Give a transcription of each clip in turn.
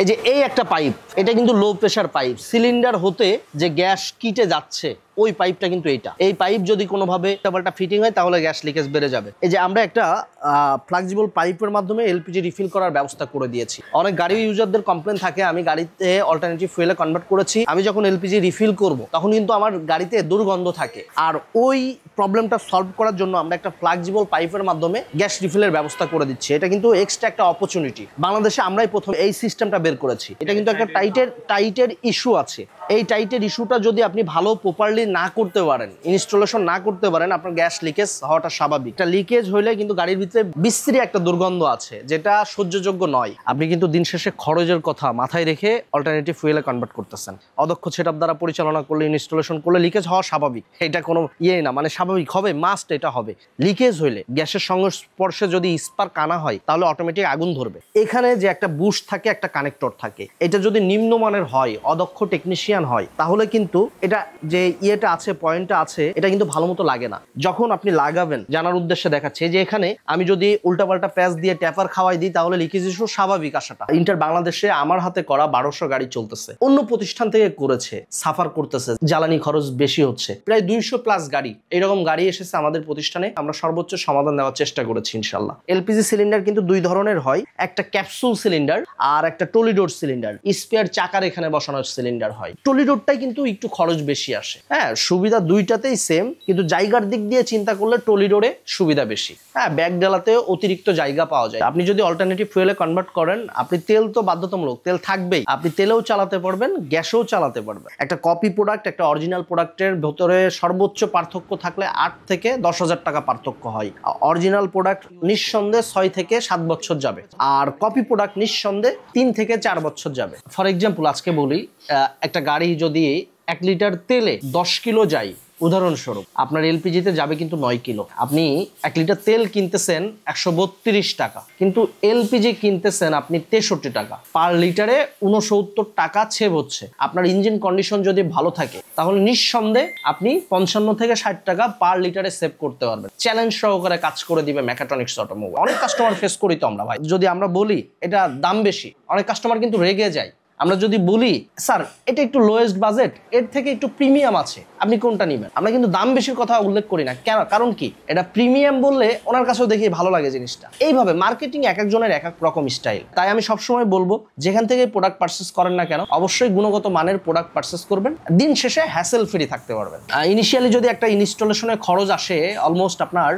এই যে এই একটা পাইপ, এটা কিন্তু লো প্রেশার পাইপ, সিলিন্ডার হতে যে গ্যাস কিটে যাচ্ছে ওই পাইপটা কিন্তু এইটা। এই পাইপ যদি কোনোভাবে ডাবলটা ফিটিং হয় তাহলে গ্যাস লিকেজ বেড়ে যাবে। এই যে আমরা একটা ফ্লেক্সিবল পাইপের মাধ্যমে এলপিজি রিফিল করার ব্যবস্থা করে দিয়েছি। অনেক গাড়ি ইউজারদের কমপ্লেন থাকে, আমি গাড়িতে অল্টারনেটিভ ফুয়েলে কনভার্ট করেছি, আমি যখন এলপিজি রিফিল করব তখন কিন্তু আমার গাড়িতে দুর্গন্ধ থাকে। আর ওই প্রবলেমটা সলভ করার জন্য আমরা একটা ফ্লেক্সিবল পাইপের মাধ্যমে গ্যাস রিফিলের ব্যবস্থা করে দিচ্ছি। এটা কিন্তু এক্সট্রা একটা অপরচুনিটি, বাংলাদেশে আমরাই প্রথম এই সিস্টেমটা বের করেছি। এটা কিন্তু একটা টাইটের ইস্যু আছে। এই টাইটের ইস্যুটা যদি আপনি ভালো প্রপারলি না করতে পারেন, ইনস্টলেশন না করতে পারেন, আপনার গ্যাস লিকেজ হওয়াটা স্বাভাবিক। একটা লিকেজ হইলে কিন্তু গাড়ির ভিতরে বিশ্রী একটা দুর্গন্ধ আছে যেটা সহ্যযোগ্য নয়। আপনি কিন্তু দিন শেষে খরচের কথা মাথায় রেখে অল্টারনেটিভ ফুয়েলে কনভার্ট করতেছেন। অদক্ষ সেটআপ দ্বারা পরিচালনা করলে, ইনস্টলেশন করলে লিকেজ হওয়া স্বাভাবিক, এটা কোনো না, মানে স্বাভাবিক হবে, মাস্ট এটা হবে। লিকেজ হইলে গ্যাসের সংস্পর্শে যদি স্পার্ক আনা হয় তাহলে অটোমেটিক আগুন ধরবে। এখানে যে একটা বুস্ট থাকে, একটা কানেক্টর থাকে, এটা যদি নিম্নমানের হয়, অদক্ষ টেকনিশিয়ান হয়, তাহলে কিন্তু এটা যে ইয়েটা আছে, পয়েন্টটা আছে, এটা কিন্তু ভালো মতো লাগে না। যখন আপনি লাগাবেন, জানার উদ্দেশ্যে দেখাচ্ছে যে এখানে আমি যদি উল্টাপাল্টা প্যাচ দিয়ে ট্যাপার খাওয়াই দিই তাহলে লিকেজ ইস্যু স্বাভাবিক আসাটা। ইন্টার বাংলাদেশে আমার হাতে করা 1200 গাড়ি চলতেছে, অন্য প্রতিষ্ঠান থেকে করেছে, সাফার করতেছে, জ্বালানি খরচ বেশি হচ্ছে। প্রায় 200+ গাড়ি এরকম গাড়ি এসেছে আমাদের প্রতিষ্ঠানে, আমরা সর্বোচ্চ সমাধান দেওয়ার চেষ্টা করেছি ইনশাল্লাহ। এলপিজি সিলিন্ডার কিন্তু দুই ধরনের হয়, একটা ক্যাপসুল সিলিন্ডার আর একটা টলিডোর সিলিন্ডার। স্পেয়ার চাকার এখানে বসানোর সিলিন্ডার হয়। টলিডোরটাই কিন্তু একটু খরচ বেশি আসে। হ্যাঁ, সুবিধা দুইটাতেই সেম, কিন্তু জায়গার দিক দিয়ে চিন্তা করলে টলিডোরে সুবিধা বেশি। হ্যাঁ, ব্যাগ ডালাতে অতিরিক্ত জায়গা পাওয়া যায়। আপনি যদি অল্টারনেটিভ ফুয়েলে কনভার্ট করেন, আপনি তেল তো বাধ্যতামূলক, তেল থাকবেই, আপনি তেলেও চালাতে পারবেন, গ্যাসেও চালাতে পারবেন। একটা কপি প্রোডাক্ট, একটা অরিজিনাল প্রোডাক্টের ভেতরে সর্বোচ্চ পার্থক্য থাকলে 8 থেকে 10,000 টাকা পার্থক্য হয়। অরিজিনাল প্রোডাক্ট নিঃসন্দেহে 6 থেকে 7 বছর যাবে, আর কপি প্রোডাক্ট নিঃসন্দেহে 3 থেকে 4 বছর যাবে। ফর এক্সাম্পল আজকে বলি, একটা গাড়ি যদি 1 লিটার তেলে 10 কিলো যায়, উদাহরণস্বরূপ, আপনার এলপিজিতে যাবে কিন্তু 9 কিলো। আপনি 1 লিটার তেল কিনতেছেন 132 টাকা, কিন্তু এলপিজি কিনতেছেন আপনি 63 টাকা। পার লিটারে 69 টাকা সেভ হচ্ছে। আপনার ইঞ্জিন কন্ডিশন যদি ভালো থাকে তাহলে নিঃসন্দেহে আপনি 55 থেকে 60 টাকা পার লিটারে সেভ করতে পারবেন। চ্যালেঞ্জ সহকারে কাজ করে দিবে মেকাট্রনিক্স অটোমোবাইল। অনেক কাস্টমার ফেস করি তো আমরা ভাই, যদি আমরা বলি এটা দাম বেশি, অনেক কাস্টমার কিন্তু রেগে যায়। আমরা যদি বলি স্যার এটা একটু লোয়েস্ট বাজেট, এর থেকে একটু প্রিমিয়াম আছে, আপনি কোনটা নেবেন, আমরা কিন্তু দাম বেশির কথা উল্লেখ করি না। কেন? কারণ কি, এটা প্রিমিয়াম বললে ওনার কাছেও দেখি ভালো লাগে জিনিসটা। এইভাবে মার্কেটিং এক একজনের এক এক রকম স্টাইল। তাই আমি সবসময় বলবো, যেখান থেকে প্রোডাক্ট পারচেস করেন না কেন, অবশ্যই গুণগত মানের প্রোডাক্ট পারচেস করবেন, দিন শেষে হ্যাসেল ফ্রি থাকতে পারবেন। ইনিশিয়ালি যদি একটা ইনস্টলেশনের খরচ আসে অলমোস্ট আপনার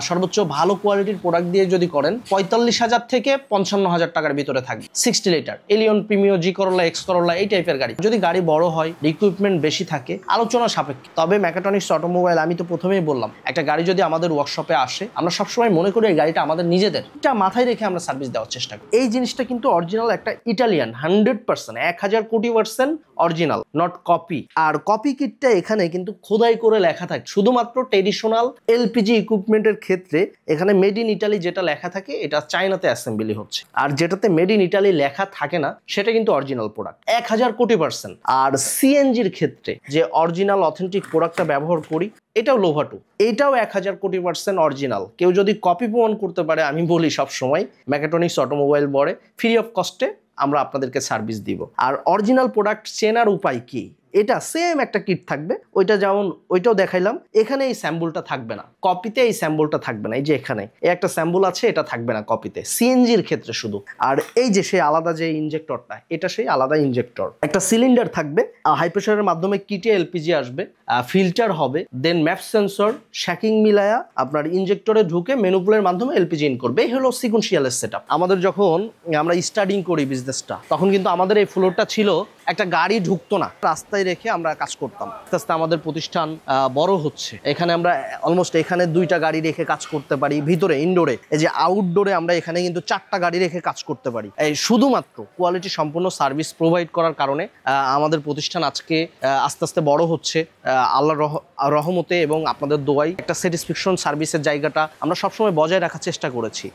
সর্বোচ্চ ভালো কোয়ালিটির প্রোডাক্ট দিয়ে যদি করেন 45,000 থেকে 55,000 টাকার ভিতরে থাকবে। 60 লিটার এলিয়ন, প্রিমিও, জি করোলা, এক্স করোলা, এই টাইপের গাড়ি। যদি গাড়ি বড় হয়, রিকুইপমেন্ট বেশি থাকে, আলোচনা সাপেক্ষে। তবে মেকাট্রনিক্স অটোমোবাইল, আমি তো প্রথমেই বললাম, একটা গাড়ি যদি আমাদের ওয়ার্কশপে আসে, আমরা সবসময় মনে করি এই গাড়িটা আমাদের নিজেদের, এটা মাথায় রেখে আমরা সার্ভিস দেওয়ার চেষ্টা করি। এই জিনিসটা কিন্তু অরিজিনাল একটা ইটালিয়ান 100%, 1000% অরিজিনাল, নট কপি। আর কপি কিটটা এখানে কিন্তু খোদাই করে লেখা থাকে। শুধুমাত্র ট্রেডিশনাল এলপিজি ইকুইপমেন্টের ক্ষেত্রে এখানে মেড ইন ইটালি যেটা লেখা থাকে, এটা চায়নাতে অ্যাসেম্বলি হচ্ছে। আর যেটাতে মেড ইন ইটালি লেখা থাকে না, সেটা কিন্তু অরিজিনাল প্রোডাক্ট 1000%। আর সিএনজির ক্ষেত্রে যে অরিজিনাল অথেন্টিক প্রোডাক্টটা ব্যবহার করি, এটাও লোভা 2, এটাও 1000% অরিজিনাল। কেউ যদি কপি প্রমাণ করতে পারে, আমি বলি সব সময় মেকাট্রনিক্স অটোমোবাইল বলে ফ্রি অফ কস্টে আমরা আপনাদেরকে সার্ভিস দিব। আর অরিজিনাল প্রোডাক্ট চেনার উপায় কি, এটা সেম একটা কিট থাকবে, ওইটা যেমন ওইটাও দেখাইলাম। এখানে এই স্যাম্পলটা থাকবে না, কপিতে এই স্যাম্পলটা থাকবে না। এই যে এখানে একটা স্যাম্পল আছে, এটা থাকবে না কপিতে, সিএনজির ক্ষেত্রে শুধু। আর এই যে সেই আলাদা যে ইনজেক্টরটা, এটা সেই আলাদা ইনজেক্টর। একটা সিলিন্ডার থাকবে, হাই প্রেশারের মাধ্যমে কিটে এলপিজি আসবে, ফিল্টার হবে, দেন ম্যাপ সেন্সর শ্যাকিং মিলায়া আপনার ইনজেক্টরে ঢুকে মেনুপুলের মাধ্যমে এলপিজি ইন করবে। এই হলো সিকোয়েন্সিয়ালের সেটআপ। আমাদের যখন আমরা স্টার্টিং করি বিজনেসটা, তখন কিন্তু আমাদের এই ফ্লোরটা ছিল, একটা গাড়ি ঢুকতো না, রাস্তায় রেখে আমরা কাজ করতাম। আস্তে আস্তে আমাদের প্রতিষ্ঠান বড় হচ্ছে। এখানে আমরা অলমোস্ট এখানে 2টা গাড়ি রেখে কাজ করতে পারি, ভিতরে ইনডোরে। এই যে আউটডোরে আমরা এখানে কিন্তু 4টা গাড়ি রেখে কাজ করতে পারি। এই শুধুমাত্র কোয়ালিটি সম্পূর্ণ সার্ভিস প্রোভাইড করার কারণে আমাদের প্রতিষ্ঠান আজকে আস্তে আস্তে বড় হচ্ছে। আল্লাহর রহমতে এবং আপনাদের দোয়ায় একটা স্যাটিসফ্যাকশন সার্ভিসের জায়গাটা আমরা সবসময় বজায় রাখার চেষ্টা করেছি।